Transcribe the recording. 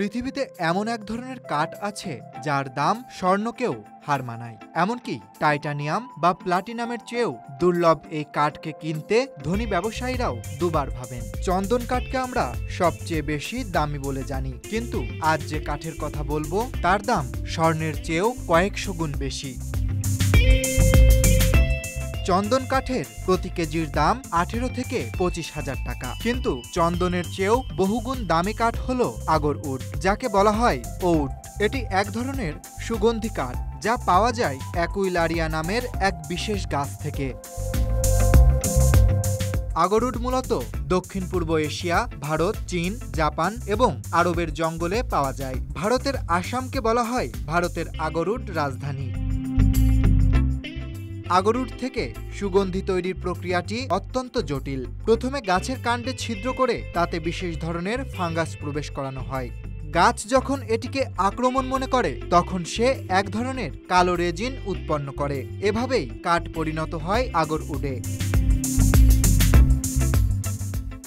পৃথিবীতে এমন এক ধরনের কাঠ আছে যার দাম স্বর্ণকেও হার মানায়। এমনকি টাইটানিয়াম বা প্লাটিনামের চেয়েও দুর্লভ এই কাঠকে কিনতে ধনী ব্যবসায়ীরাও দুবার ভাবেন। চন্দন কাঠকে আমরা সবচেয়ে বেশি দামি বলে জানি, কিন্তু আজ যে কাঠের কথা বলবো তার দাম স্বর্ণের চেয়েও কয়েকশো গুণ বেশি। চন্দন কাঠের প্রতি কেজির দাম 18 থেকে 25,000 টাকা। কিন্তু চন্দনের চেয়েও বহুগুণ দামি কাঠ হল আগর উড, যাকে বলা হয় ওউড। এটি এক ধরনের সুগন্ধি কাঠ যা পাওয়া যায় অ্যাকুইলারিয়া নামের এক বিশেষ গাছ থেকে। আগরউড মূলত দক্ষিণ পূর্ব এশিয়া, ভারত, চীন, জাপান এবং আরবের জঙ্গলে পাওয়া যায়। ভারতের আসামকে বলা হয় ভারতের আগরউড রাজধানী। আগরউড থেকে সুগন্ধি তৈরির প্রক্রিয়াটি অত্যন্ত জটিল। প্রথমে গাছের কাণ্ডে ছিদ্র করে তাতে বিশেষ ধরনের ফাঙ্গাস প্রবেশ করানো হয়। গাছ যখন এটিকে আক্রমণ মনে করে তখন সে এক ধরনের কালো রেজিন উৎপন্ন করে। এভাবেই কাঠ পরিণত হয় আগরউডে।